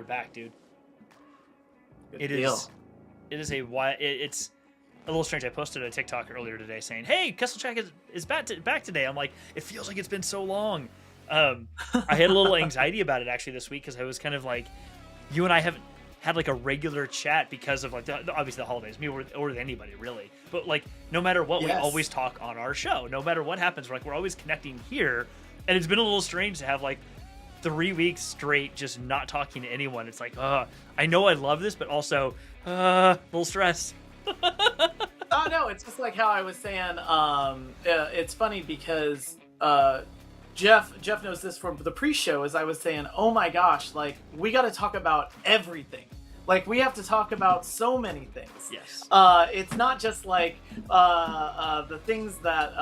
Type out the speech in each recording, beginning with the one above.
back, dude. Good It deal. is. It is a why. It's a little strange. I posted a TikTok earlier today saying, "Hey, Kessel Check is back today." I'm like, it feels like it's been so long. I had a little anxiety about it actually this week because I was kind of like, you and I haven't had like a regular chat because of like obviously the holidays, me or with anybody really. But like, no matter what, we Yes. always talk on our show. No matter what happens, we're always connecting here, and it's been a little strange to have like 3 weeks straight just not talking to anyone. It's like, I know I love this, but also, a little stress. Oh no, it's just like how I was saying. It's funny because Jeff knows this from the pre-show. As I was saying, oh my gosh, like we got to talk about everything. Like we have to talk about so many things. Yes. It's not just like the things that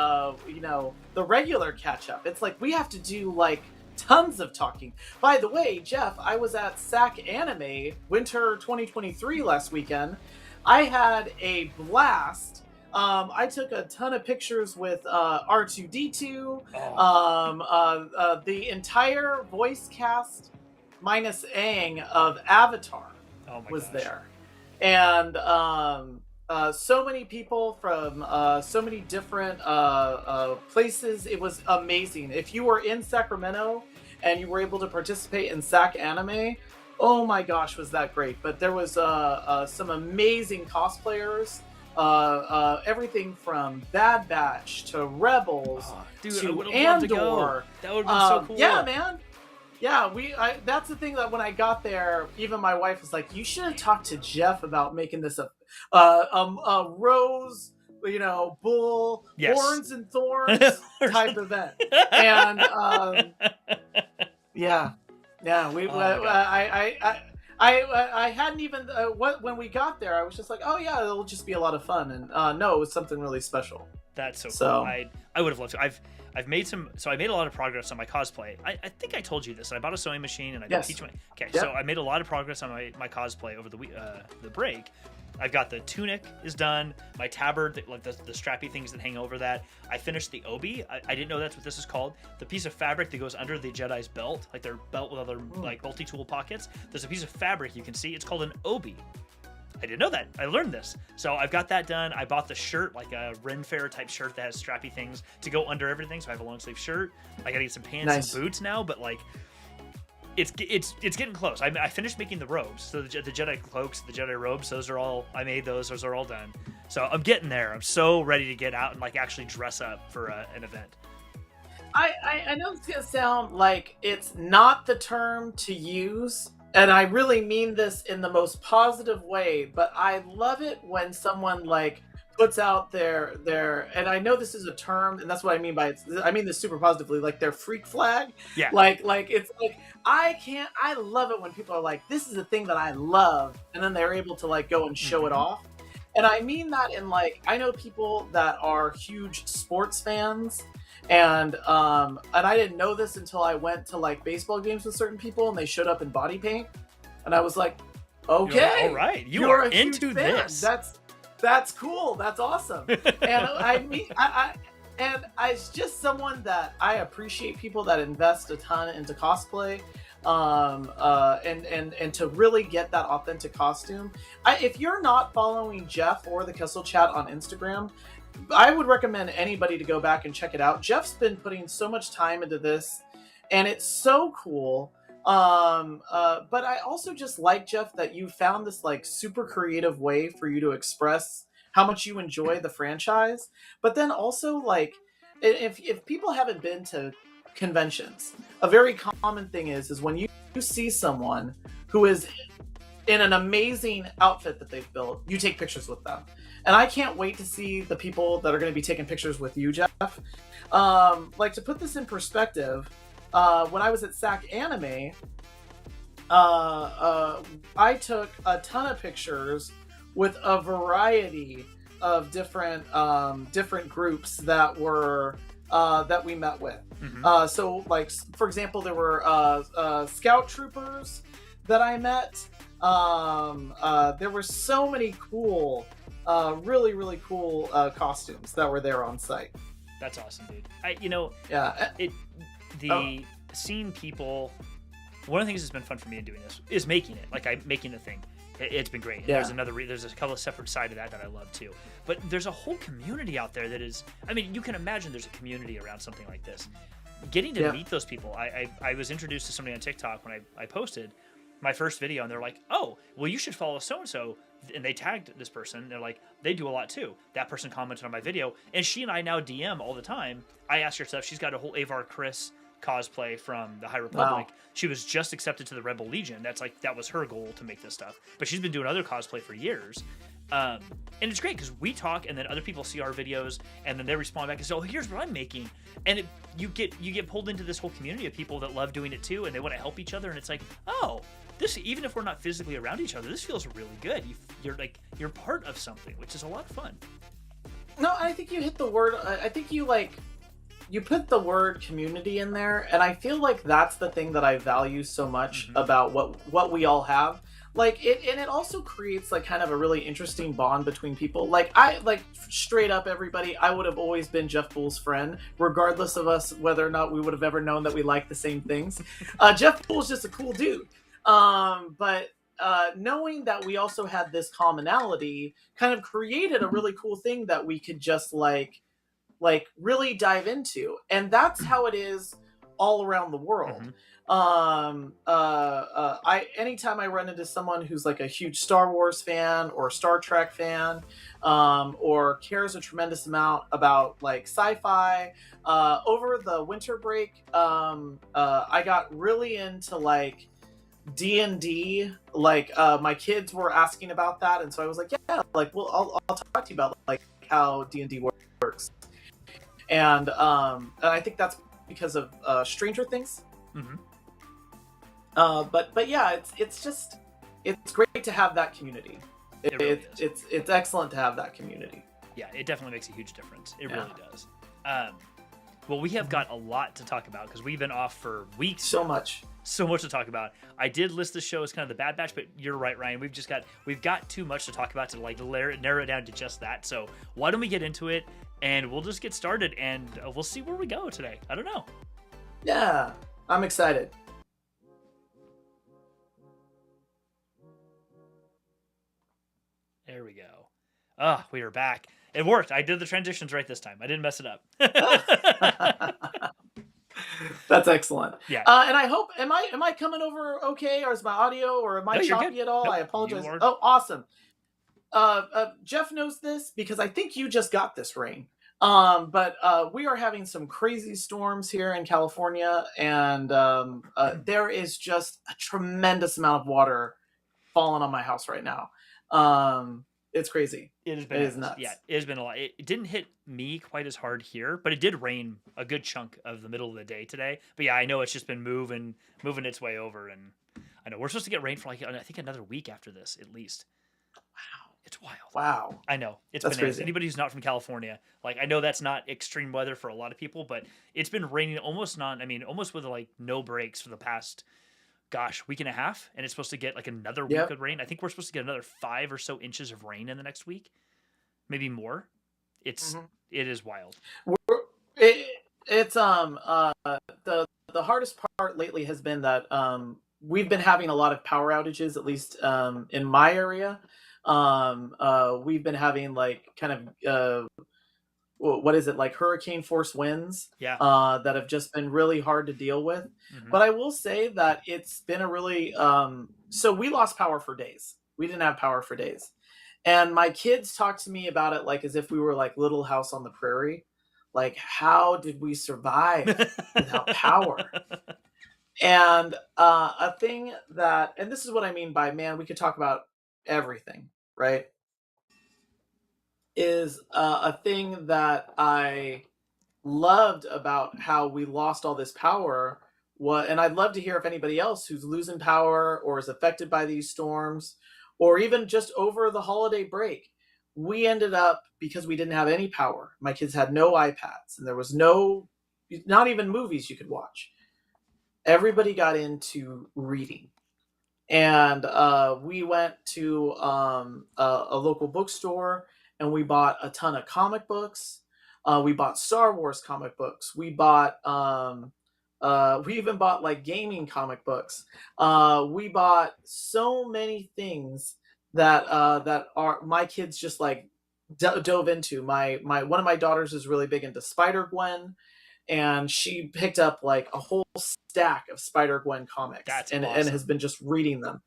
the regular catch up. It's like we have to do like tons of talking. By the way, Jeff, I was at SAC Anime Winter 2023 last weekend. I had a blast. I took a ton of pictures with R2D2, the entire voice cast minus Aang of Avatar was gosh. there. And so many people from so many different places. It was amazing. If you were in Sacramento and you were able to participate in SAC Anime, oh my gosh, was that great. But there was some amazing cosplayers. Everything from Bad Batch to Rebels to Andor. That would have been so cool. Yeah, man. Yeah, that's the thing that when I got there, even my wife was like, "You should have talked to Jeff about making this a rose, bull, Yes. horns and thorns type event." And yeah, I hadn't even when we got there, I was just like, "Oh yeah, it'll just be a lot of fun." And no, it was something really special. That's so cool. I would have loved to. I've made I made a lot of progress on my cosplay. I think I told you this. I bought a sewing machine and I did teach my. Okay, so I made a lot of progress on my cosplay over the break. I've got the tunic is done. My tabard, like the strappy things that hang over that. I finished the obi. I didn't know that's what this is called. The piece of fabric that goes under the Jedi's belt, like their belt with other like multi-tool pockets. There's a piece of fabric you can see. It's called an obi. I didn't know that. I learned this. So I've got that done. I bought the shirt, like a Ren Fair type shirt that has strappy things to go under everything. So I have a long sleeve shirt. I gotta get some pants and boots now, but like it's getting close. I finished making the robes. So the Jedi cloaks, the Jedi robes, I made those. Those are all done. So I'm getting there. I'm so ready to get out and like actually dress up for an event. I know it's gonna sound like it's not the term to use, and I really mean this in the most positive way, but I love it when someone like puts out their and I know this is a term, and that's what I mean by it. I mean this super positively, like their freak flag. Yeah. Like it's like I love it when people are like, this is a thing that I love, and then they're able to like go and show it off. And I mean that in like, I know people that are huge sports fans, and I didn't know this until I went to like baseball games with certain people and they showed up in body paint, and I was like, okay, all right, you're into this. That's cool. That's awesome. And it's just someone that I appreciate people that invest a ton into cosplay, and to really get that authentic costume. If you're not following Jeff or the Kessel Chat on Instagram, I would recommend anybody to go back and check it out. Jeff's been putting so much time into this, and it's so cool. But I also just like, Jeff, that you found this like super creative way for you to express how much you enjoy the franchise. But then also like, if people haven't been to conventions, a very common thing is when you see someone who is in an amazing outfit that they've built, you take pictures with them. And I can't wait to see the people that are going to be taking pictures with you, Jeff. Like, to put this in perspective, when I was at SAC Anime, I took a ton of pictures with a variety of different groups that were that we met with. So, like, for example, there were scout troopers that I met. There were so many cool, really, really cool costumes that were there on site. That's awesome, dude. Yeah. Seeing people one of the things that's been fun for me in doing this is making it. Like, I'm making the thing. It's been great. And Yeah. there's a couple of separate side of that I love too. But there's a whole community out there that is, I mean, you can imagine there's a community around something like this. Getting to meet those people. I was introduced to somebody on TikTok when I posted my first video, and they're like, oh, well, you should follow so-and-so. And they tagged this person. They're like, they do a lot too. That person commented on my video, and she and I now DM all the time. I asked her stuff. She's got a whole Avar Chris cosplay from the High Republic. Wow. She was just accepted to the Rebel Legion. That was her goal to make this stuff. But she's been doing other cosplay for years. And it's great because we talk, and then other people see our videos, and then they respond back and say, oh, here's what I'm making. And you get pulled into this whole community of people that love doing it too, and they want to help each other. And it's like, oh, this, even if we're not physically around each other, this feels really good. You're part of something, which is a lot of fun. No, I think you hit the word. I think you put the word community in there, and I feel like that's the thing that I value so much about what we all have. Like it, and it also creates like kind of a really interesting bond between people. Like straight up, everybody, I would have always been Jeff Bull's friend, regardless of us whether or not we would have ever known that we like the same things. Jeff Bull's just a cool dude. But knowing that we also had this commonality kind of created a really cool thing that we could just like really dive into, and that's how it is all around the world. Anytime I run into someone who's like a huge Star Wars fan or Star Trek fan, or cares a tremendous amount about like sci-fi, over the winter break, I got really into like D&D. Like my kids were asking about that, and so I was like, yeah, like, well, I'll talk to you about like how D&D works. And I think that's because of Stranger Things. But yeah, it's great to have that community. It's excellent to have that community. Yeah, it definitely makes a huge difference. It really does. Well, we have got a lot to talk about because we've been off for weeks. So much to talk about. I did list the show as kind of the Bad Batch, but you're right, Ryan. We've got too much to talk about to like narrow it down to just that. So why don't we get into it, and we'll just get started, and we'll see where we go today. I don't know. Yeah, I'm excited. There we go. We are back. It worked. I did the transitions right this time. I didn't mess it up. That's excellent. Yeah. And I hope, am I coming over okay, or is my audio, or am I choppy at all? Nope, I apologize. Oh, awesome. Jeff knows this because I think you just got this rain. But we are having some crazy storms here in California, and there is just a tremendous amount of water falling on my house right now. It's crazy. It is nuts. Yeah, it has been a lot. It didn't hit me quite as hard here, but it did rain a good chunk of the middle of the day today. But yeah, I know it's just been moving its way over, and I know we're supposed to get rain for like, I think, another week after this at least. Wow, it's wild. Wow, I know it's bananas. Crazy. Anybody who's not from California, like, I know that's not extreme weather for a lot of people, but it's been raining almost with like no breaks for the past, week and a half, and it's supposed to get like another week of rain. I think we're supposed to get another 5 or so inches of rain in the next week, maybe more. It is wild. It's the hardest part lately has been that we've been having a lot of power outages, at least in my area. We've been having like kind of what is it, like hurricane force winds that have just been really hard to deal with. But I will say that it's been a really so we lost power for days. We didn't have power for days, and my kids talk to me about it like as if we were like Little House on the Prairie. Like, how did we survive without power? And a thing that, and this is what I mean by, man, we could talk about everything, right? Is a thing that I loved about how we lost all this power. And I'd love to hear if anybody else who's losing power or is affected by these storms, or even just over the holiday break, we ended up, because we didn't have any power, my kids had no iPads, and there was not even movies you could watch. Everybody got into reading. And we went to a local bookstore, and we bought a ton of comic books. We bought Star Wars comic books. We bought We even bought like gaming comic books. We bought so many things that are my kids just like dove into. My one of my daughters is really big into Spider Gwen, and she picked up like a whole stack of Spider Gwen comics That's and has awesome. been just reading them.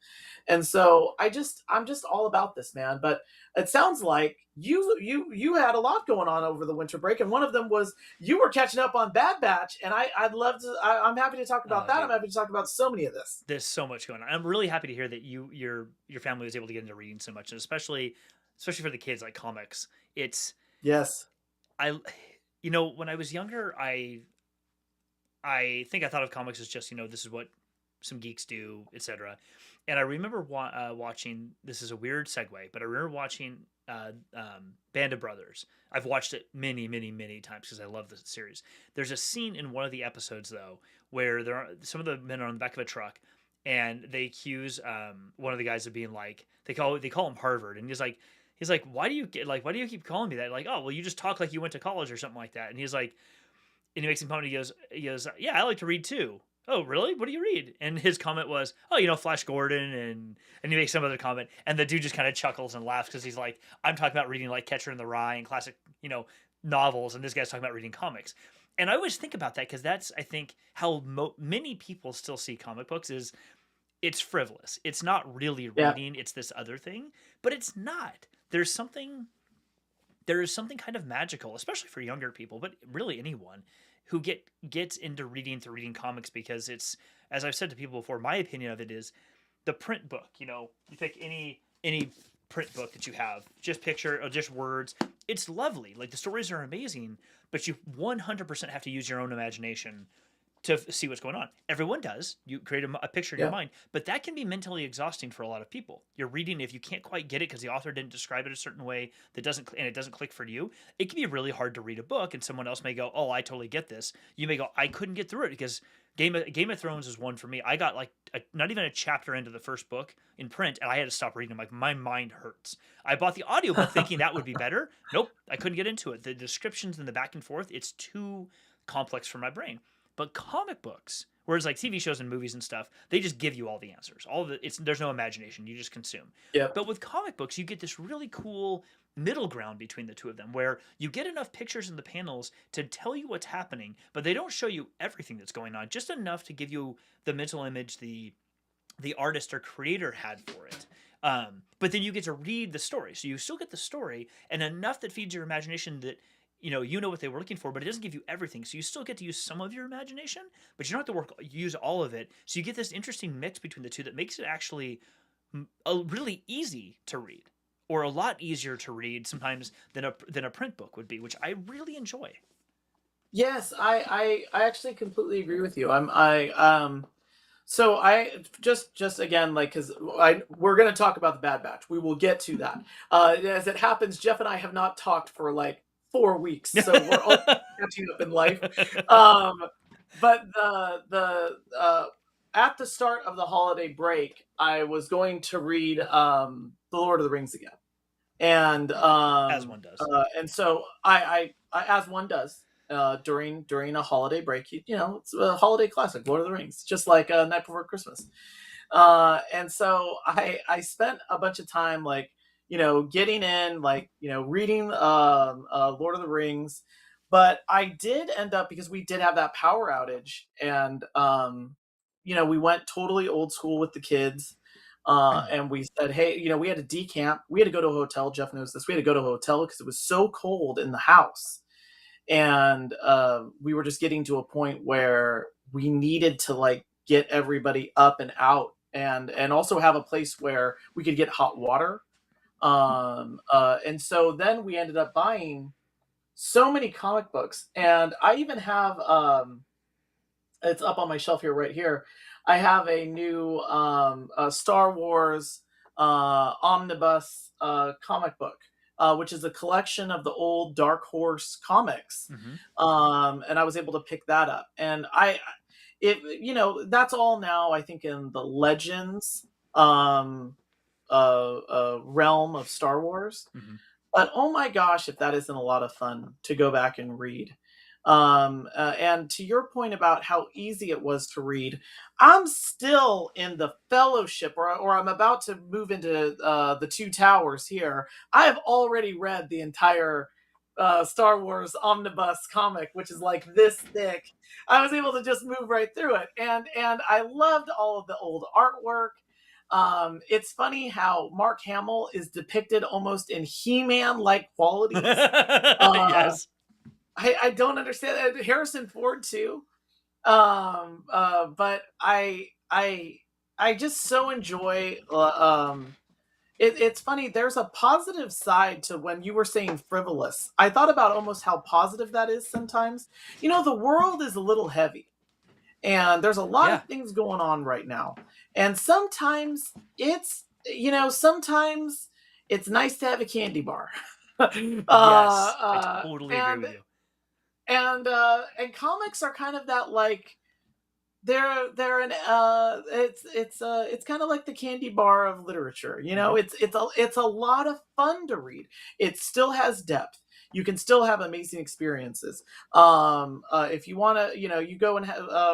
And so I'm just all about this, man. But it sounds like you had a lot going on over the winter break, and one of them was you were catching up on Bad Batch, and I'd love to. I'm happy to talk about Oh, that. I'm dude, happy to talk about so many of this. there's so much going on. I'm really happy to hear that your family was able to get into reading so much, and especially for the kids like comics. It's Yes. I, you know, when I was younger, I think I thought of comics as just, this is what some geeks do, etc. And I remember watching. This is a weird segue, but I remember watching Band of Brothers. I've watched it many, many, many times because I love the series. There's a scene in one of the episodes though where some of the men are on the back of a truck, and they accuse one of the guys of being like they call him Harvard, and he's like, why do you keep calling me that? Like, oh well, you just talk like you went to college or something like that. And he's like, and he makes him comment. He goes, yeah, I like to read too. Oh, really? What do you read? And his comment was, oh, Flash Gordon, and he makes some other comment, and the dude just kind of chuckles and laughs because he's like, I'm talking about reading like Catcher in the Rye and classic, novels, and this guy's talking about reading comics. And I always think about that because that's, I think, how many people still see comic books is it's frivolous. It's not really Yeah. reading. It's this other thing, but it's not. There is something kind of magical, especially for younger people, but really anyone who gets into reading through reading comics because it's, as I've said to people before, my opinion of it is the print book. You take any print book that you have, just picture or just words. It's lovely. Like the stories are amazing, but you 100% have to use your own imagination to see what's going on. Everyone does. You create a picture in your Yeah. mind, but that can be mentally exhausting for a lot of people. You're reading, if you can't quite get it because the author didn't describe it a certain way and it doesn't click for you, it can be really hard to read a book. And someone else may go, "Oh, I totally get this." You may go, "I couldn't get through it because Game of Thrones is one for me. I got like not even a chapter into the first book in print, and I had to stop reading. I'm like, my mind hurts. I bought the audiobook thinking that would be better. Nope, I couldn't get into it. The descriptions and the back and forth, it's too complex for my brain. But comic books, whereas like TV shows and movies and stuff, they just give you all the answers. There's no imagination. You just consume. Yep. But with comic books, you get this really cool middle ground between the two of them where you get enough pictures in the panels to tell you what's happening, but they don't show you everything that's going on, just enough to give you the mental image the artist or creator had for it. But then you get to read the story, so you still get the story and enough that feeds your imagination that you know what they were looking for, but it doesn't give you everything. So you still get to use some of your imagination, but you don't have to use all of it. So you get this interesting mix between the two that makes it actually really easy to read, or a lot easier to read sometimes than a print book would be, which I really enjoy. Yes, I actually completely agree with you. So I just again like because I we're gonna talk about the Bad Batch. We will get to that. As it happens, Jeff and I have not talked for like 4 weeks, so we're all catching up in life. Um, but the at the start of the holiday break, I was going to read the Lord of the Rings again, and As one does. so I as one does during a holiday break. It's a holiday classic, Lord of the Rings, just like Night Before Christmas. And so I spent a bunch of time like getting in like reading Lord of the Rings, but I did end up because we did have that power outage, and we went totally old school with the kids. And we said, hey, we had to decamp. We had to go to a hotel. Jeff knows this. We had to go to a hotel because it was so cold in the house. And we were just getting to a point where we needed to like get everybody up and out, and also have a place where we could get hot water. And so then we ended up buying so many comic books, and I even have it's up on my shelf here, right here. I have a new Star Wars omnibus comic book, which is a collection of the old Dark Horse comics. Mm-hmm. And I was able to pick that up, and that's all now. I think in the Legends realm of Star Wars. Mm-hmm. But oh my gosh, if that isn't a lot of fun to go back and read. And to your point about how easy it was to read, I'm still in the Fellowship, or I'm about to move into the Two Towers here. I have already read the entire Star Wars omnibus comic, which is like this thick. I was able to just move right through it, and I loved all of the old artwork. It's funny how Mark Hamill is depicted almost in He-Man like qualities. Yes. I don't understand that. Harrison Ford too. But I just so enjoy. It's funny. There's a positive side to when you were saying frivolous. I thought about almost how positive that is sometimes. You know, the world is a little heavy, and there's a lot of things going on right now. And sometimes sometimes it's nice to have a candy bar. Yes, I totally agree with you. And comics are kind of that, like, they're an it's kind of like the candy bar of literature. It's a lot of fun to read. It still has depth. You can still have amazing experiences. If you want to, you go and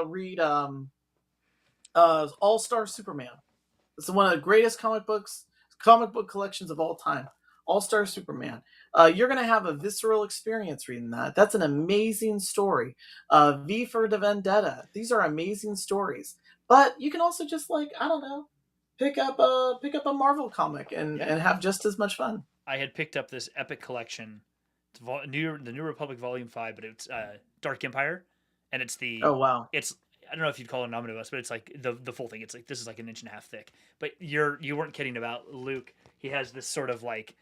read All Star Superman. It's one of the greatest comic book collections of all time. All Star Superman. You're going to have a visceral experience reading that. That's an amazing story. V for the Vendetta. These are amazing stories. But you can also just, like, I don't know, pick up a Marvel comic and have just as much fun. I had picked up this epic collection, the New Republic Volume 5, but it's Dark Empire, and it's the oh wow, it's I don't know if you'd call it an omnibus, but it's like the full thing. It's like this is like an inch and a half thick. But you weren't kidding about Luke. He has this sort of like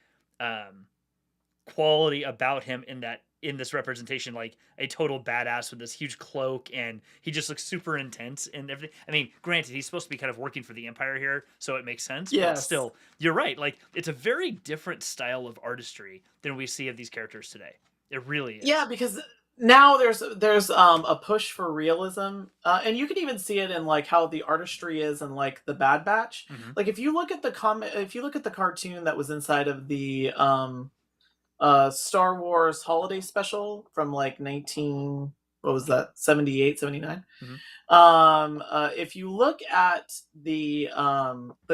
quality about him in this representation, like a total badass with this huge cloak, and he just looks super intense and everything. I mean, granted, he's supposed to be kind of working for the Empire here, so it makes sense. Yes. But still, you're right. Like, it's a very different style of artistry than we see of these characters today. It really is. Yeah, because now there's a push for realism, and you can even see it in, like, how the artistry is in, like, the Bad Batch. Mm-hmm. Like, if you look at the cartoon that was inside of the Star Wars holiday special from, like, 78, 79. Mm-hmm. If you look at the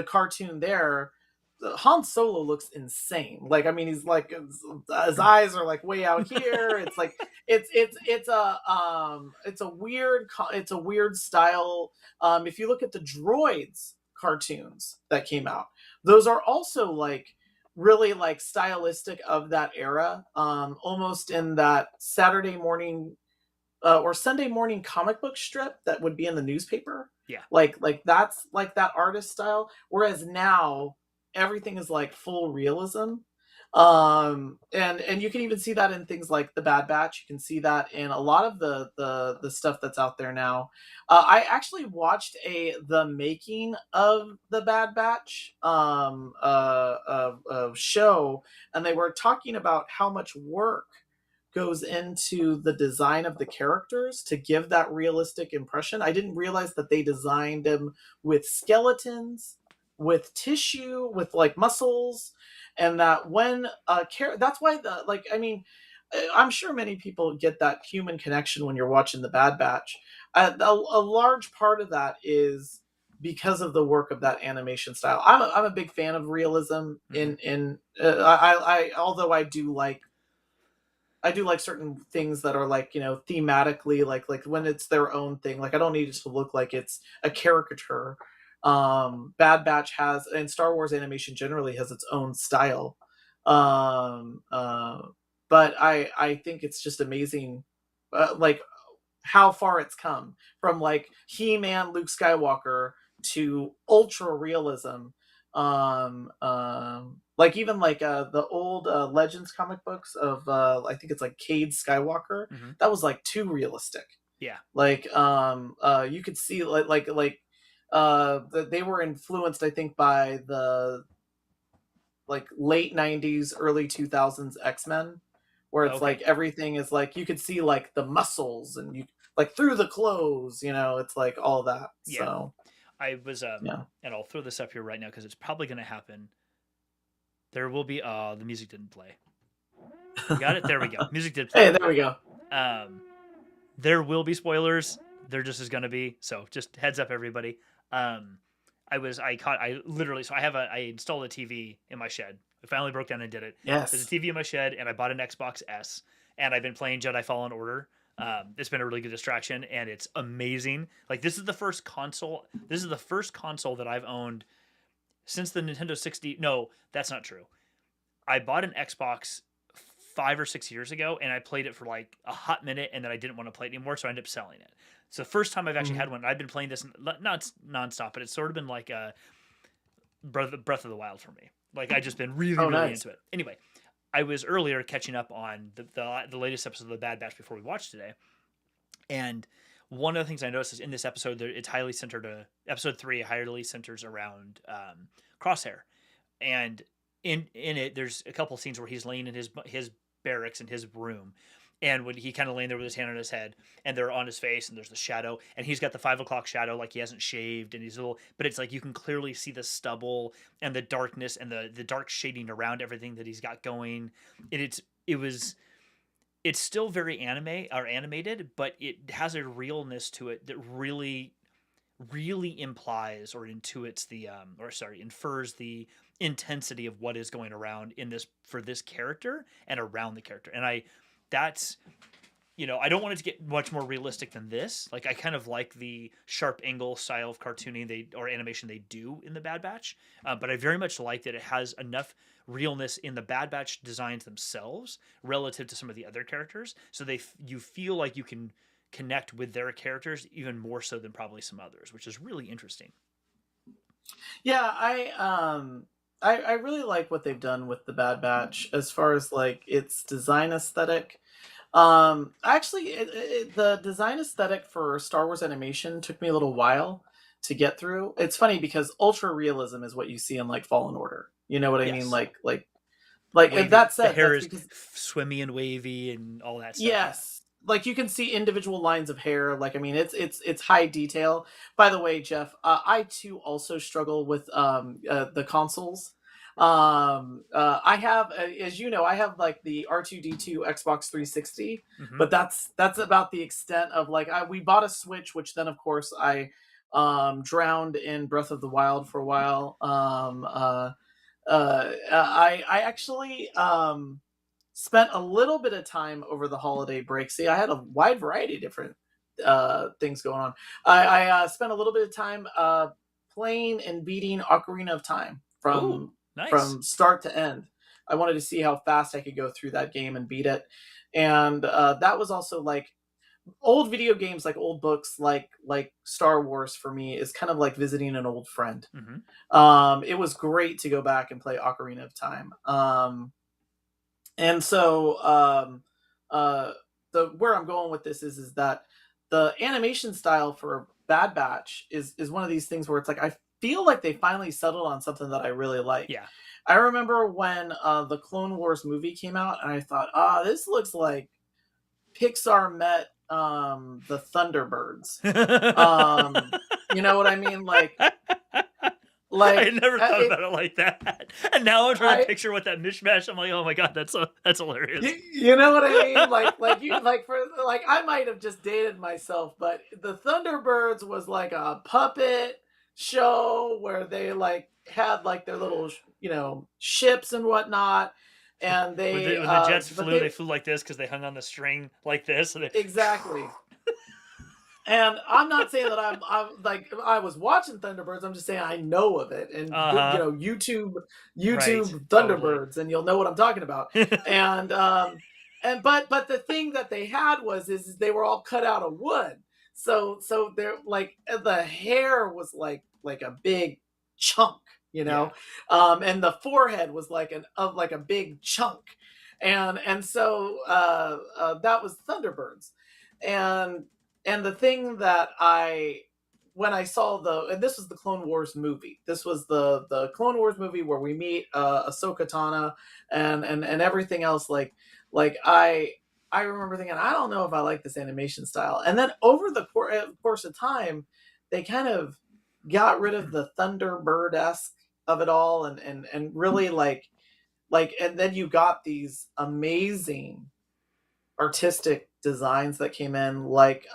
cartoon there, Han Solo looks insane. Like, I mean, he's like, his eyes are like way out here. It's like it's a weird style. If you look at the Droids cartoons that came out, those are also, like, really, like, stylistic of that era, almost in that Saturday morning or Sunday morning comic book strip that would be in the newspaper. Yeah, like that's like that artist style. Whereas now everything is, like, full realism. And you can even see that in things like the Bad Batch. You can see that in a lot of the stuff that's out there now. I actually watched the making of the Bad Batch show, and they were talking about how much work goes into the design of the characters to give that realistic impression. I didn't realize that they designed them with skeletons, with tissue, with, like, muscles, and that when that's why I'm sure many people get that human connection when you're watching the Bad Batch. A large part of that is because of the work of that animation style. I'm a big fan of realism. Although I do like certain things that are, like, thematically, like when it's their own thing. Like, I don't need it to look like it's a caricature. Bad Batch has, and Star Wars animation generally has its own style. But I think it's just amazing, like, how far it's come from, like, He-Man, Luke Skywalker to ultra realism. Like, even like the old Legends comic books of I think it's like Cade Skywalker. That was, like, too realistic. Yeah. Like, you could see like they were influenced, I think, by the, like, late 90s, early 2000s X-Men, where it's like everything is, like, you could see, like, the muscles, and you, like, through the clothes, it's like all that. Yeah. So I was and I'll throw this up here right now because it's probably going to happen. There will be the music didn't play. You got it? There we go. Music did play. Hey, there we go. there will be spoilers. There just is going to be. So just heads up, everybody. I installed a TV in my shed. I finally broke down and did it. Yes. There's a TV in my shed, and I bought an Xbox S, and I've been playing Jedi Fallen Order. It's been a really good distraction, and it's amazing. Like, this is the first console that I've owned since the Nintendo 60. No, that's not true. I bought an Xbox 5 or 6 years ago, and I played it for like a hot minute, and then I didn't want to play it anymore, so I ended up selling it. It's the first time I've actually had one. I've been playing this not nonstop, but it's sort of been like a Breath of the Wild for me. Like, I just been really into it. Anyway, I was earlier catching up on the latest episode of the Bad Batch before we watched today, and one of the things I noticed is in this episode, it's highly centered. Episode 3 highly centers around Crosshair, and in it, there's a couple scenes where he's laying in his barracks in his room, and when he kind of laying there with his hand on his head, and they're on his face, and there's the shadow, and he's got the 5 o'clock shadow, like he hasn't shaved, and he's but it's like you can clearly see the stubble and the darkness and the dark shading around everything that he's got going. And it's still very animated, but it has a realness to it that really implies or infers the intensity of what is going around in this for this character and around the character. And I don't want it to get much more realistic than this. Like, I kind of like the sharp angle style of cartooning or animation they do in the Bad Batch, but I very much like that it has enough realness in the Bad Batch designs themselves relative to some of the other characters, so you feel like you can connect with their characters even more so than probably some others, which is really interesting. Yeah, I really like what they've done with the Bad Batch as far as like its design aesthetic. Actually, the design aesthetic for Star Wars animation took me a little while to get through. It's funny because ultra realism is what you see in like Fallen Order. You know what I mean? Like wavy, that said, the hair is swimmy and wavy and all that stuff. Yes. Like, you can see individual lines of hair. Like, I mean, it's high detail. By the way, Jeff, I too also struggle with the consoles. I have, as you know, I have like the R2D2 Xbox 360, but that's about the extent of like we bought a Switch, which then of course I drowned in Breath of the Wild for a while. I actually spent a little bit of time over the holiday break. See, I had a wide variety of different things going on. I spent a little bit of time playing and beating Ocarina of Time from start to end. I wanted to see how fast I could go through that game and beat it. And that was also like old video games, like old books, like Star Wars for me is kind of like visiting an old friend. It was great to go back and play Ocarina of Time. And so where I'm going with this is that the animation style for Bad Batch is one of these things where it's like I feel like they finally settled on something that I really like. Yeah. I remember when the Clone Wars movie came out, and I thought, this looks like Pixar met the Thunderbirds. You know what I mean? Like I never thought about it like that. And now I'm trying to picture what that mishmash. I'm like, oh my god, that's hilarious. You know what I mean? I might have just dated myself, but the Thunderbirds was like a puppet show where they like had like their little ships and whatnot, and they when the jets flew, they flew like this because they hung on the string like this. Exactly. And I'm not saying that I'm like I was watching Thunderbirds. I'm just saying I know of it, and YouTube Thunderbirds, totally. And you'll know what I'm talking about. and but the thing that they had is they were all cut out of wood. So they're like the hair was like a big chunk, and the forehead was like a big chunk, and so that was Thunderbirds, and the thing that when I saw and this was the Clone Wars movie. This was the Clone Wars movie where we meet Ahsoka Tano and everything else. Like I remember thinking, I don't know if I like this animation style. And then over the course of time, they kind of got rid of the Thunderbird-esque of it all, and really like, and then you got these amazing artistic designs that came in, like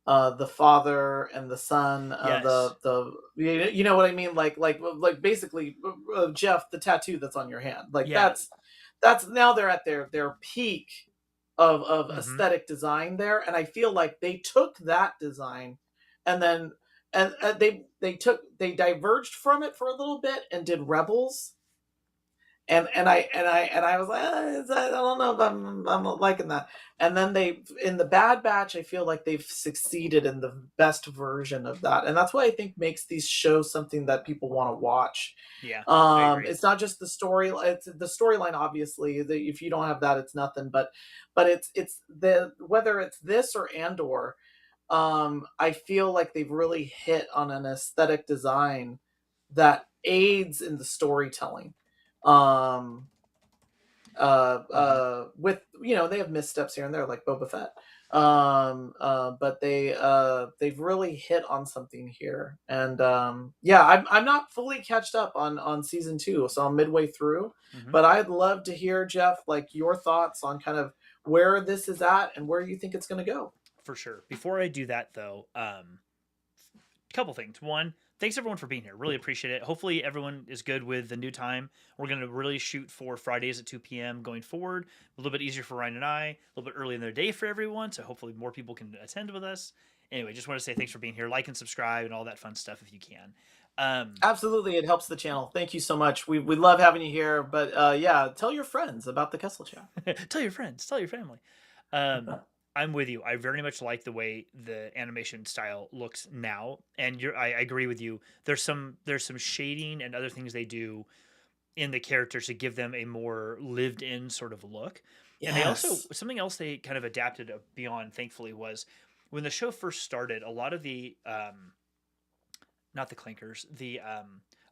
the father and the son, Yes. the you know what I mean, like basically Jeff, the tattoo that's on your hand, like Yeah. that's now they're at their peak of Mm-hmm. aesthetic design there, and I feel like they took that design and then and they diverged from it for a little bit and did Rebels, and I was like, I don't know if I'm not liking that. And then they in the Bad Batch, I feel like they've succeeded in the best version of that, and that's what I think makes these shows something that people want to watch. Yeah, I agree. It's not just the story; it's the storyline. Obviously, if you don't have that, it's nothing. But it's the whether it's this or Andor. I feel like they've really hit on an aesthetic design that aids in the storytelling. Um, Mm-hmm. with they have missteps here and there like Boba Fett. But they've really hit on something here, and yeah, I'm not fully catched up on season 2, so I'm midway through. Mm-hmm. But I'd love to hear, Jeff, like your thoughts on kind of where this is at and where you think it's going to go. For sure. Before I do that, though, couple things. One, thanks everyone for being here. Really appreciate it. Hopefully everyone is good with the new time. We're going to really shoot for Fridays at 2 p.m. going forward. A little bit easier for Ryan and I, a little bit early in their day for everyone, so hopefully more people can attend with us. Anyway, just want to say thanks for being here. Like and subscribe and all that fun stuff if you can. Absolutely, it helps the channel. Thank you so much. We love having you here. But yeah, tell your friends about the Kessel Chat. Tell your friends, tell your family. Um, I'm with you. I very much like the way the animation style looks now, and I agree with you. There's some shading and other things they do in the characters to give them a more lived in sort of look. And they also Yes. something else they kind of adapted beyond, thankfully, was when the show first started. A lot of the not the clankers, the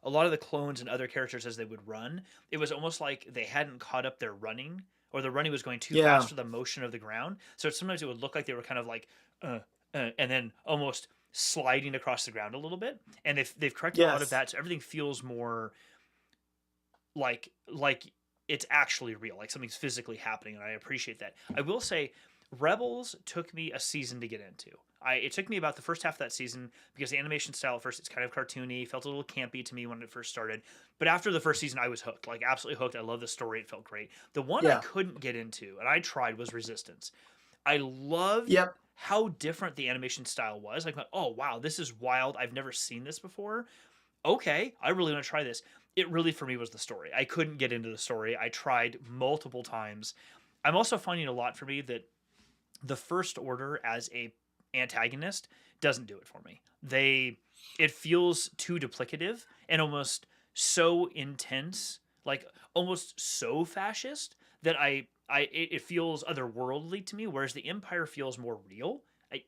a lot of the clones and other characters as they would run, it was almost like they hadn't caught up their running, or the running was going too Yeah. fast for the motion of the ground. So sometimes it would look like they were kind of like, and then almost sliding across the ground a little bit. And they've corrected a lot of Yes. that, so everything feels more like it's actually real, like something's physically happening, and I appreciate that. I will say, Rebels took me a season to get into. It took me about the first half of that season because the animation style at first it's kind of cartoony, felt a little campy to me when it first started. But after the first season, I was hooked, like absolutely hooked. I love the story; it felt great. The one I Yeah. couldn't get into, and I tried, was Resistance. I loved Yep. how different the animation style was. Like, oh wow, this is wild. I've never seen this before. Okay, I really want to try this. It really for me was the story. I couldn't get into the story. I tried multiple times. I'm also finding a lot for me that the First Order as a antagonist doesn't do it for me. It feels too duplicative and almost so intense, like almost so fascist that it feels otherworldly to me. Whereas the Empire feels more real.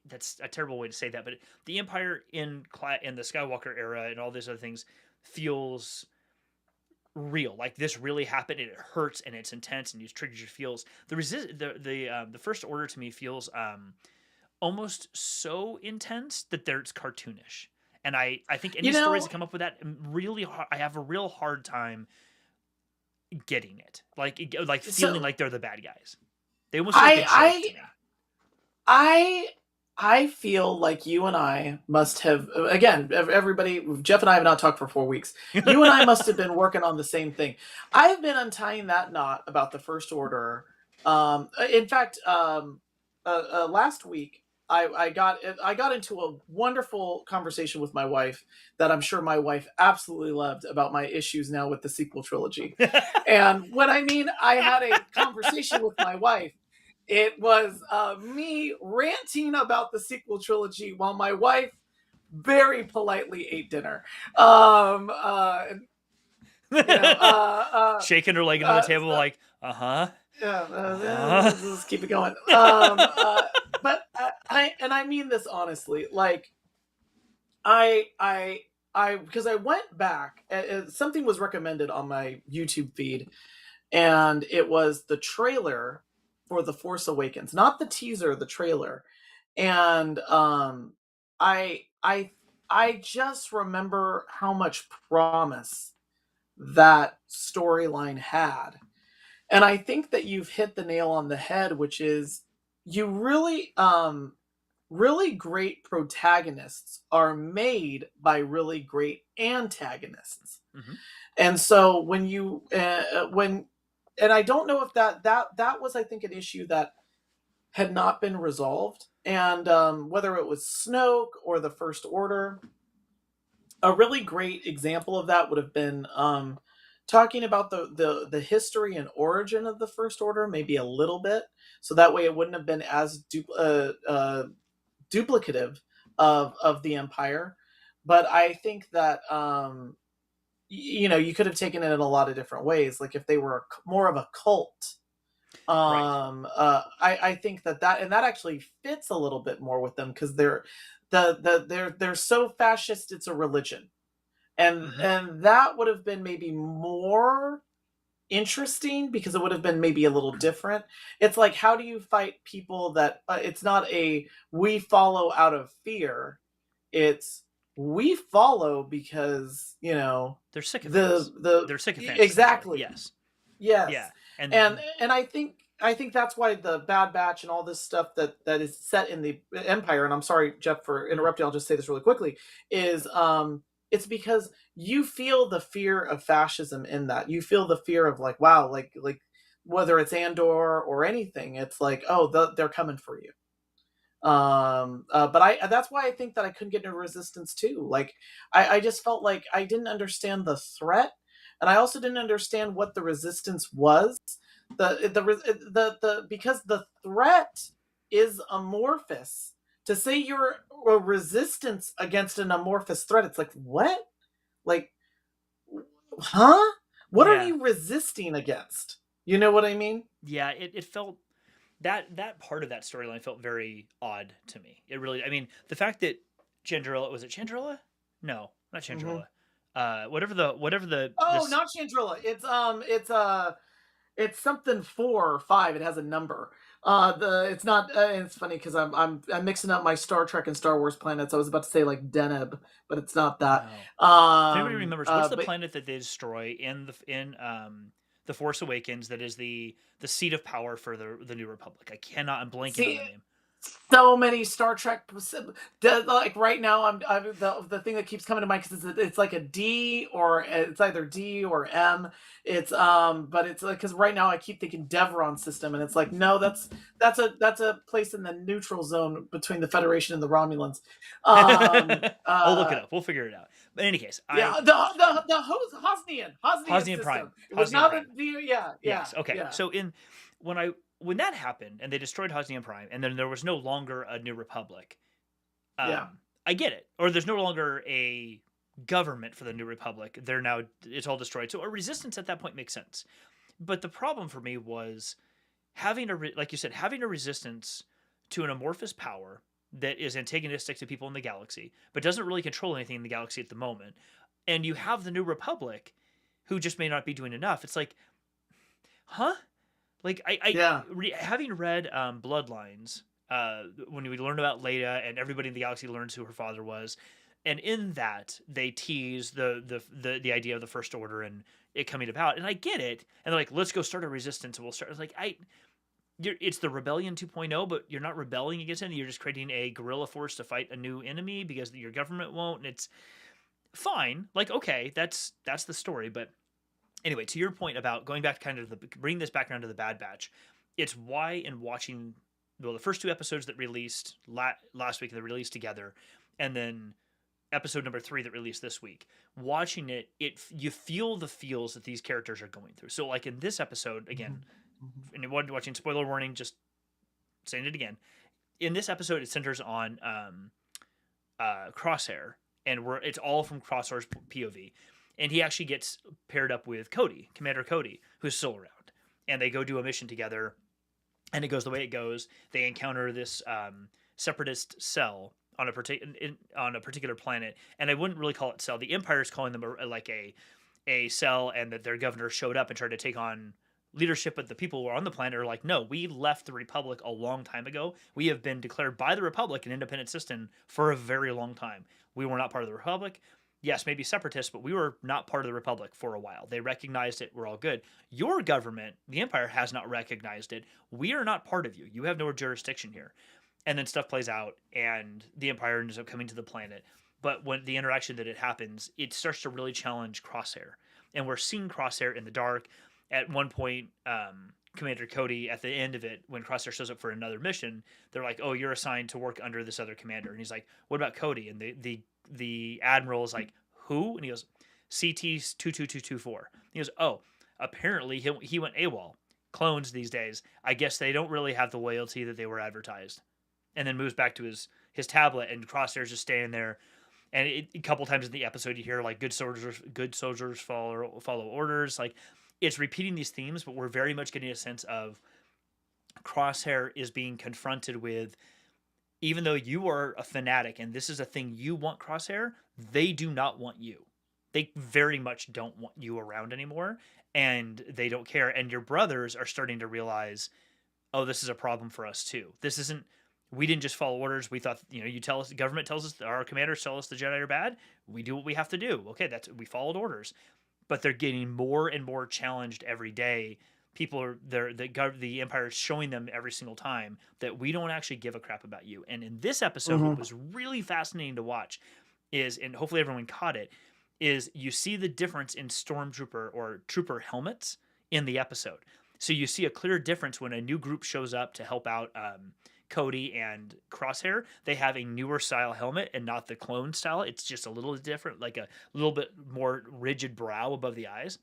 That's a terrible way to say that, but the Empire in the Skywalker era and all these other things feels real. Like this really happened, and it hurts, and it's intense, and it triggers your feels. The First Order to me feels almost so intense that it's cartoonish. And I think any You stories know, that come up with that really hard, I have a real hard time getting it. Like feeling so like they're the bad guys. They almost feel like a I joke to I me. I I feel like you and I must have again everybody Jeff and I have not talked for 4 weeks. You and I must have been working on the same thing. I've been untying that knot about the First Order. In fact, last week I got into a wonderful conversation with my wife that I'm sure my wife absolutely loved about my issues now with the sequel trilogy. And when I mean I had a conversation with my wife, it was me ranting about the sequel trilogy while my wife very politely ate dinner. Um, uh, Shaking her leg into the table, like, yeah, uh let's keep it going. But I mean this honestly. Like I I because I went back. Something was recommended on my YouTube feed, and it was the trailer for The Force Awakens, not the teaser, the trailer. And I I I just remember how much promise that storyline had, And I think that you've hit the nail on the head, which is you really really great protagonists are made by really great antagonists. Mm-hmm. And so when and I don't know if that was, I think, an issue that had not been resolved, and whether it was Snoke or the First Order, a really great example of that would have been talking about the history and origin of the First Order, maybe a little bit, so that way it wouldn't have been as duplicative of the Empire. But I think that you could have taken it in a lot of different ways. Like if they were more of a cult, Right. I think that actually fits a little bit more with them, because they're so fascist. It's a religion, and Mm-hmm. and that would have been maybe more interesting, because it would have been maybe a little different. It's like, how do you fight people that it's not a we follow out of fear, it's we follow because They're sycophants. the They're sycophants, essentially. exactly. Yes. Yeah. Yes. And And I think that's why the Bad Batch and all this stuff that is set in the Empire, and I'm sorry, Jeff, for interrupting, I'll just say this really quickly, is it's because you feel the fear of fascism in that. You feel the fear of, like, wow, like whether it's Andor or anything, it's like, oh, they're coming for you. But that's why I think that I couldn't get into Resistance too. Like, I just felt like I didn't understand the threat, and I also didn't understand what the Resistance was. The because the threat is amorphous. To say you're a resistance against an amorphous threat, it's like, what? Like, huh? What are yeah. you resisting against? You know what I mean? Yeah, it felt that part of that storyline felt very odd to me. It really, I mean, the fact that Chandrilla, was it Chandrilla? No, not Mm-hmm. Chandrilla. Whatever the Oh, this not Chandrilla. It's something 4 or 5. It has a number. The it's not. It's funny because I'm mixing up my Star Trek and Star Wars planets. I was about to say like Deneb, but it's not that. no. If anybody remembers, what's the But planet that they destroy in the Force Awakens that is the seat of power for the New Republic? I cannot. I'm blanking on see, the name. so many Star Trek. Like right now, I'm the thing that keeps coming to mind, because it's like a D, or it's either D or M. It's but it's like, because right now I keep thinking Devron system, and it's like, no, that's a place in the neutral zone between the Federation and the Romulans. Um, I'll look it uh, up. We'll figure it out. But in any case, yeah, the Hosnian Hosnian Prime, system. It was Hosnian not a Prime. D. Yeah, yeah, Yes. Okay. yeah, So when that happened and they destroyed Hosnian Prime, and then there was no longer a New Republic, yeah, I get it. Or there's no longer a government for the New Republic. They're now it's all destroyed. So a resistance at that point makes sense. But the problem for me was having like you said, having a resistance to an amorphous power that is antagonistic to people in the galaxy, but doesn't really control anything in the galaxy at the moment. And you have the New Republic, who just may not be doing enough. It's like, huh? Like yeah. having read Bloodlines, when we learned about Leia and everybody in the galaxy learns who her father was, and in that they tease the idea of the First Order and it coming about, and I get it, and they're like, let's go start a resistance, and we'll start. It's like it's the Rebellion 2.0, but you're not rebelling against anything. You're just creating a guerrilla force to fight a new enemy because your government won't, and it's fine. Like, okay, that's the story, but anyway, to your point about going back to kind of bring this background to the Bad Batch, it's why in watching the first 2 episodes that released last week, that released together, and then episode number 3 that released this week, watching it you feel the feels that these characters are going through. So like in this episode, again, and watching, spoiler warning, just saying it again, in this episode it centers on Crosshair, and it's all from Crosshair's POV, and he actually gets paired up with Cody, Commander Cody, who's still around, and they go do a mission together, and it goes the way it goes. They encounter this separatist cell on a particular planet, and I wouldn't really call it cell. The Empire is calling them a cell, and that their governor showed up and tried to take on leadership, but the people who are on the planet are like, no, we left the Republic a long time ago. We have been declared by the Republic an independent system for a very long time. We were not part of the Republic. yes, maybe separatists, but we were not part of the Republic for a while. They recognized it. We're all good. Your government, the Empire, has not recognized it. We are not part of you. You have no jurisdiction here. And then stuff plays out, and the Empire ends up coming to the planet. But when the interaction that it happens, it starts to really challenge Crosshair. And we're seeing Crosshair in the dark. At one point, Commander Cody, at the end of it, when Crosshair shows up for another mission, they're like, "Oh, you're assigned to work under this other commander," and he's like, "What about Cody?" And the admiral is like, "Who?" And he goes, "CT 22224." He goes, "Oh, apparently he went AWOL. Clones these days, I guess they don't really have the loyalty that they were advertised." And then moves back to his tablet, and Crosshair's just staying there. And a couple times in the episode, you hear like good soldiers follow orders. Like, it's repeating these themes, but we're very much getting a sense of Crosshair is being confronted with, even though you are a fanatic and this is a thing you want, Crosshair, they do not want you. They very much don't want you around anymore, and they don't care. And your brothers are starting to realize, oh, this is a problem for us too. This isn't, we didn't just follow orders. We thought, you tell us, the government tells us, our commanders tell us the Jedi are bad. We do what we have to do. Okay, we followed orders. But they're getting more and more challenged every day. People are there. The Empire is showing them every single time that we don't actually give a crap about you. And in this episode, what was really fascinating to watch is, and hopefully everyone caught it, is you see the difference in stormtrooper or trooper helmets in the episode. So you see a clear difference when a new group shows up to help out Cody and Crosshair. They have a newer style helmet and not the clone style. It's just a little different, like a little bit more rigid brow above the eyes.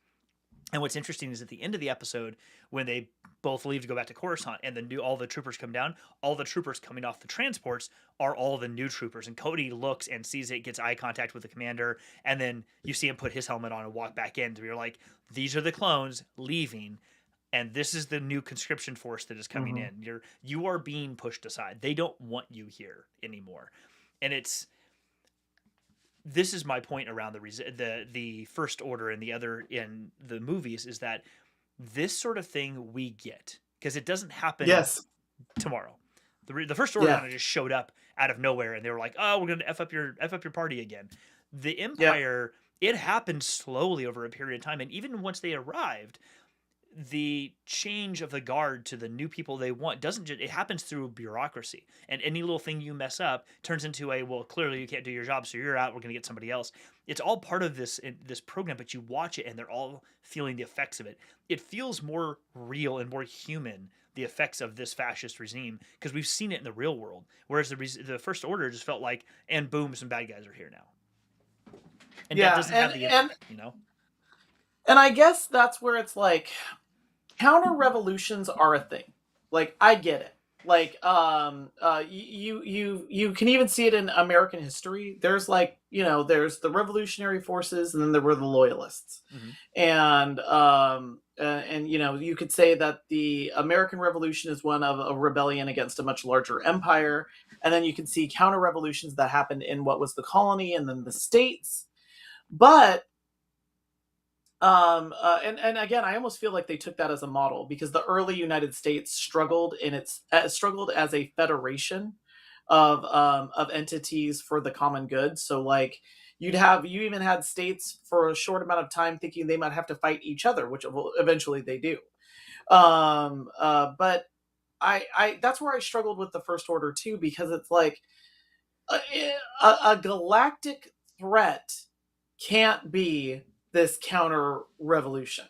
And what's interesting is at the end of the episode, when they both leave to go back to Coruscant, and then all the troopers come down, all the troopers coming off the transports are all the new troopers. And Cody looks and sees it, gets eye contact with the commander, and then you see him put his helmet on and walk back in. So you're like, these are the clones leaving, and this is the new conscription force that is coming in. You are being pushed aside. They don't want you here anymore. And this is my point around the First Order and the other in the movies, is that this sort of thing we get because it doesn't happen tomorrow. The First Order kind of just showed up out of nowhere, and they were like, "Oh, we're going to f up your party again." The Empire, it happened slowly over a period of time, and even once they arrived, the change of the guard to the new people they want doesn't just, it happens through bureaucracy, and any little thing you mess up turns into well, clearly you can't do your job, so you're out, we're going to get somebody else. It's all part of this program, but you watch it and they're all feeling the effects of it. It feels more real and more human, the effects of this fascist regime, because we've seen it in the real world, whereas the First Order just felt like, and boom, some bad guys are here now, and that doesn't have the impact, and I guess that's where it's like, counter revolutions are a thing. Like, I get it. Like, you can even see it in American history. There's there's the revolutionary forces, and then there were the loyalists. And you could say that the American Revolution is one of a rebellion against a much larger empire. And then you can see counter revolutions that happened in what was the colony and then the states. But and again, I almost feel like they took that as a model, because the early United States struggled as a federation of entities for the common good. So like you even had states for a short amount of time thinking they might have to fight each other, which eventually they do. But I that's where I struggled with the First Order too, because it's like a galactic threat can't be this counter revolution.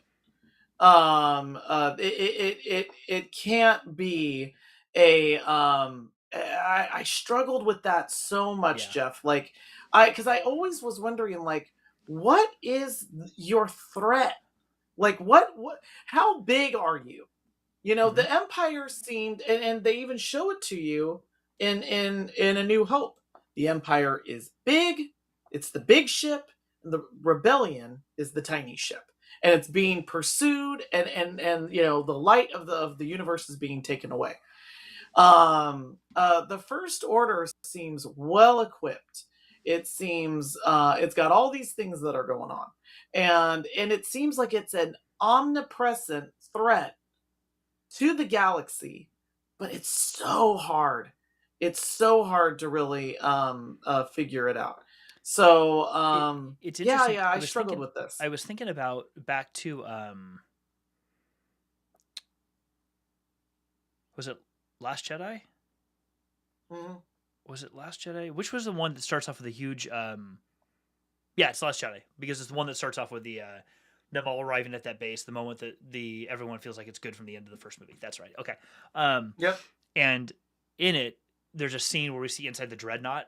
It can't be a. I struggled with that so much, Jeff. Like, because I always was wondering, like, what is your threat? Like, how big are you? The Empire seemed, and they even show it to you in A New Hope. The Empire is big. It's the big ship. The rebellion is the tiny ship, and it's being pursued, and the light of the universe is being taken away. The First Order seems well equipped. It seems it's got all these things that are going on, and it seems like it's an omnipresent threat to the galaxy, but it's so hard. It's so hard to really figure it out. So it's yeah, interesting. I struggled with this. I was thinking about back to was it Last Jedi? Mm-hmm. Was it Last Jedi? Which was the one that starts off with a huge yeah, it's Last Jedi, because it's the one that starts off with the them all arriving at that base the moment that the everyone feels like it's good from the end of the first movie. That's right. Okay. Yep. And in it, there's a scene where we see inside the dreadnought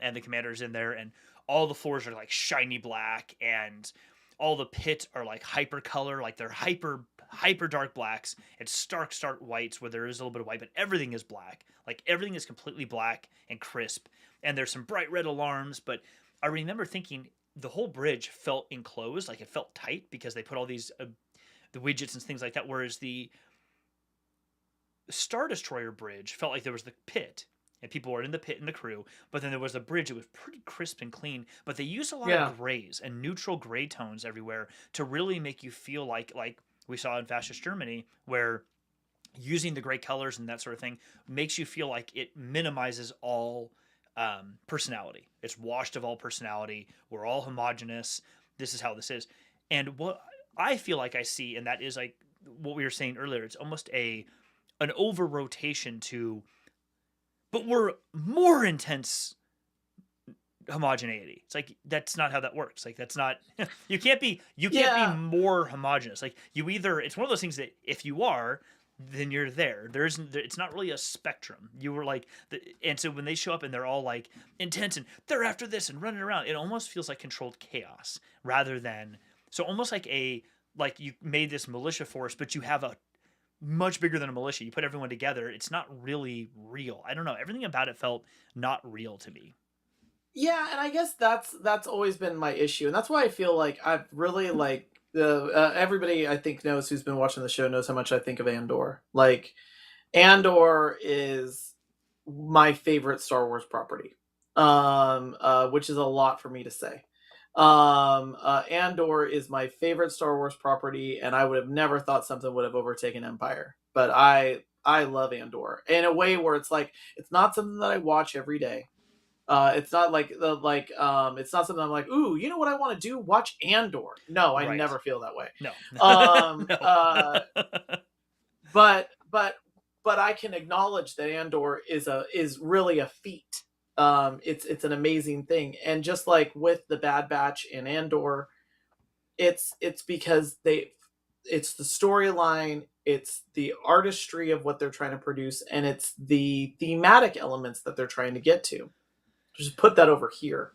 and the commander's in there, and all the floors are like shiny black, and all the pits are like hyper color, like they're hyper dark blacks and stark whites where there is a little bit of white, but everything is black. Like everything is completely black and crisp, and there's some bright red alarms. But I remember thinking the whole bridge felt enclosed, like it felt tight because they put all these the widgets and things like that. Whereas the Star Destroyer bridge felt like there was the pit and people were in the pit and the crew, but then there was a bridge. It was pretty crisp and clean, but they used a lot of grays and neutral gray tones everywhere to really make you feel like we saw in Fascist Germany, where using the gray colors and that sort of thing makes you feel like it minimizes all personality. It's washed of all personality. We're all homogenous. This is how this is. And what I feel like I see, and that is like what we were saying earlier, it's almost an over rotation to, but we're more intense homogeneity. It's like that's not how that works. Like that's not you can't be more homogenous. Like you either, it's one of those things that if you are, then you're there. It's not really a spectrum. You were like and so when they show up and they're all like intense and they're after this and running around, it almost feels like controlled chaos rather than, so almost like you made this militia force, but you have a much bigger than a militia. You put everyone together. It's not really real. I don't know. Everything about it felt not real to me. Yeah, and I guess that's always been my issue, and that's why I feel like I've really like everybody I think knows who's been watching the show knows how much I think of Andor. Like Andor is my favorite Star Wars property, which is a lot for me to say. Andor is my favorite Star Wars property, and I would have never thought something would have overtaken Empire. But I love Andor in a way where it's like it's not something that I watch every day. It's not like it's not something I'm like, ooh, you know what I want to do? Watch Andor. No, I never feel that way. No. No. But I can acknowledge that Andor is really a feat. It's an amazing thing, and just like with the Bad Batch and Andor, it's because it's the storyline, it's the artistry of what they're trying to produce, and it's the thematic elements that they're trying to get to. Just put that over here.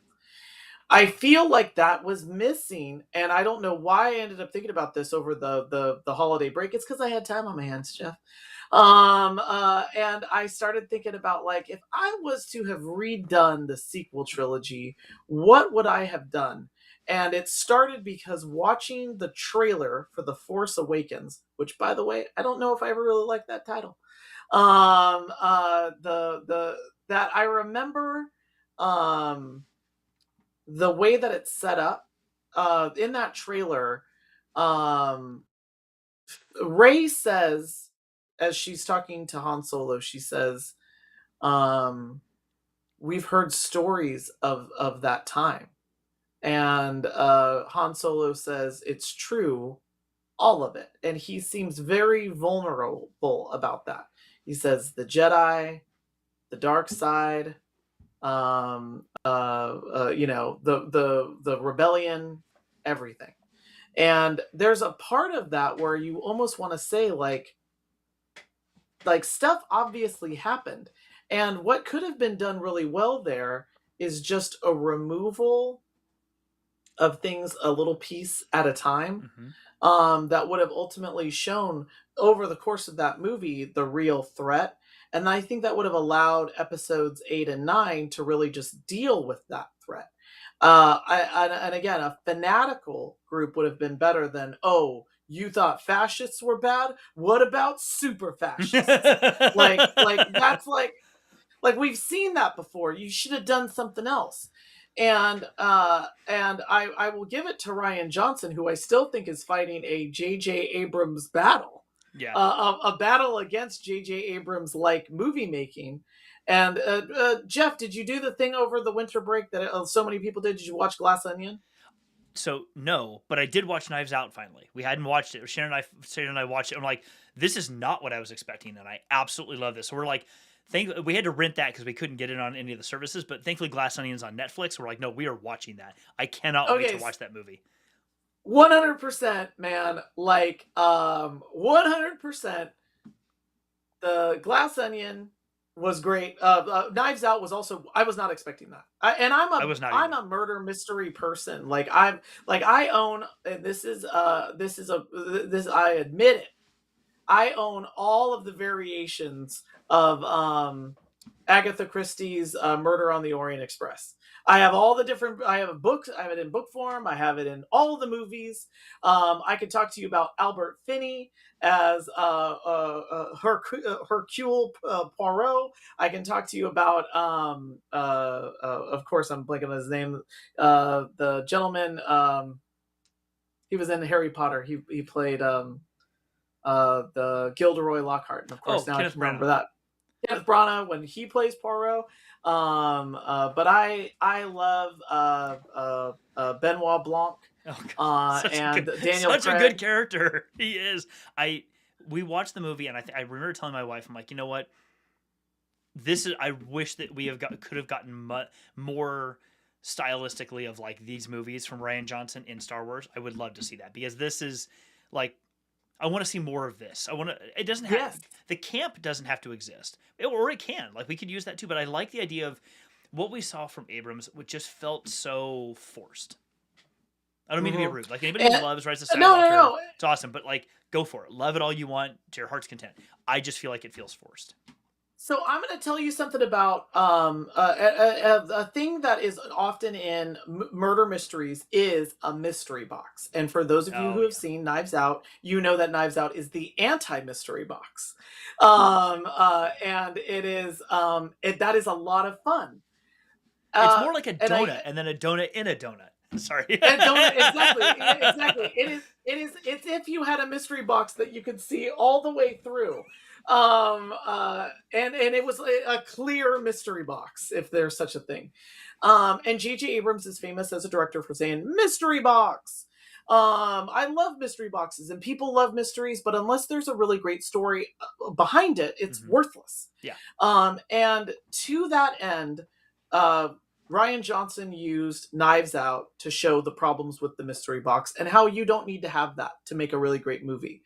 I feel like that was missing, and I don't know why I ended up thinking about this over the holiday break. It's because I had time on my hands, Jeff. And I started thinking about like if I was to have redone the sequel trilogy, what would I have done? And it started because watching the trailer for The Force Awakens, which by the way, I don't know if I ever really liked that title. That I remember the way that it's set up in that trailer. Rey says, as she's talking to Han Solo, she says, we've heard stories of that time. And Han Solo says, it's true, all of it. And he seems very vulnerable about that. He says, the Jedi, the dark side, the rebellion, everything. And there's a part of that where you almost want to say like stuff obviously happened, and what could have been done really well there is just a removal of things a little piece at a time. That would have ultimately shown over the course of that movie the real threat. And I think that would have allowed episodes 8 and 9 to really just deal with that threat. And again, a fanatical group would have been better than, oh, you thought fascists were bad? What about super fascists? like that's like we've seen that before. You should have done something else. And I will give it to Rian Johnson, who I still think is fighting a J.J. Abrams battle. Yeah. A battle against J.J. Abrams like movie making. And Jeff, did you do the thing over the winter break that so many people did? Did you watch Glass Onion? So no, but I did watch Knives Out finally. We hadn't watched it. Shannon and I watched it. I'm like, this is not what I was expecting, and I absolutely love this. So we're like, we had to rent that because we couldn't get it on any of the services, but thankfully Glass Onion's on Netflix. We're like, no, we are watching that. I cannot wait to watch that movie. 100%, man. Like, 100%. The Glass Onion was great. Knives Out was also. I was not expecting that. I'm a murder mystery person. Like I own. This is I admit it. I own all of the variations of Agatha Christie's Murder on the Orient Express. I have all the different. I have a book. I have it in book form. I have it in all of the movies. I could talk to you about Albert Finney as Hercule Poirot. I can talk to you about, of course, I'm blanking on his name. The gentleman. He was in Harry Potter. He played the Gilderoy Lockhart, and of course now I can remember that. Kenneth Branagh when he plays Poirot. But I love Benoit Blanc. And Daniel Craig. Such a good character he is. We watched the movie, and I remember telling my wife, I'm like, you know what? I wish that we could have gotten more stylistically of like these movies from Rian Johnson in Star Wars. I would love to see that, because this is like, I want to see more of this. It doesn't have, the camp doesn't have to exist, or it can. Like, we could use that too. But I like the idea of what we saw from Abrams, which just felt so forced. I don't mean to be rude. Like, anybody who loves Rise of Skywalker, no. It's awesome. But like, go for it. Love it all you want to your heart's content. I just feel like it feels forced. So I'm going to tell you something about a thing that is often in murder mysteries is a mystery box. And for those of you who have seen Knives Out, you know that Knives Out is the anti-mystery box. And it is that is a lot of fun. It's more like a donut, and then a donut in a donut. Sorry. Exactly. It's if you had a mystery box that you could see all the way through. And it was a clear mystery box, if there's such a thing. And J.J. Abrams is famous as a director for saying mystery box. I love mystery boxes, and people love mysteries, but unless there's a really great story behind it, it's worthless. Yeah. And to that end, Rian Johnson used Knives Out to show the problems with the mystery box and how you don't need to have that to make a really great movie.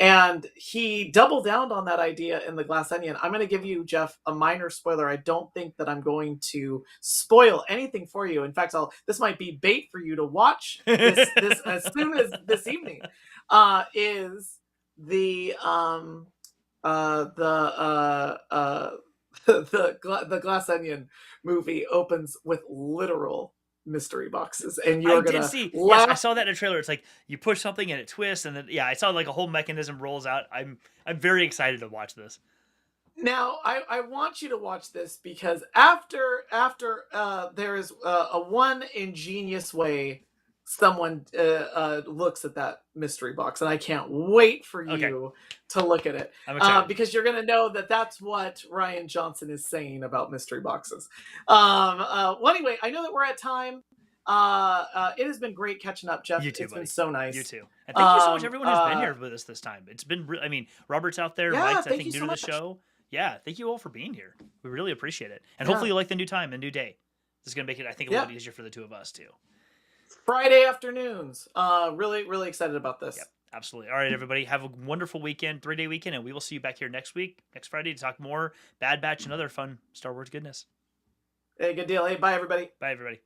And he doubled down on that idea in The Glass Onion. I'm going to give you, Jeff, a minor spoiler. I don't think that I'm going to spoil anything for you. In fact, this might be bait for you to watch this as soon as this evening. Is the Glass Onion movie opens with literal mystery boxes, and you're gonna see. Yes, I saw that in a trailer. It's like you push something and it twists, and then I saw like a whole mechanism rolls out. I'm very excited to watch this. Now I want you to watch this, because after there is a one ingenious way someone looks at that mystery box, and I can't wait for you to look at it, because you're going to know that that's what Rian Johnson is saying about mystery boxes. Well, anyway, I know that we're at time. It has been great catching up, Jeff. You too, it's been so nice. You too. And thank you so much, everyone who's been here with us this time. It's been, I mean, Robert's out there. Mike's, I think, new to the show. Yeah, thank you all for being here. We really appreciate it. And hopefully you like the new time, the new day. This is going to make it, I think, a little easier for the two of us, too. Friday afternoons. Really, really excited about this. Yep, absolutely. All right, everybody. Have a wonderful weekend, 3-day weekend, and we will see you back here next Friday, to talk more Bad Batch and other fun Star Wars goodness. Hey, good deal. Hey, bye, everybody. Bye, everybody.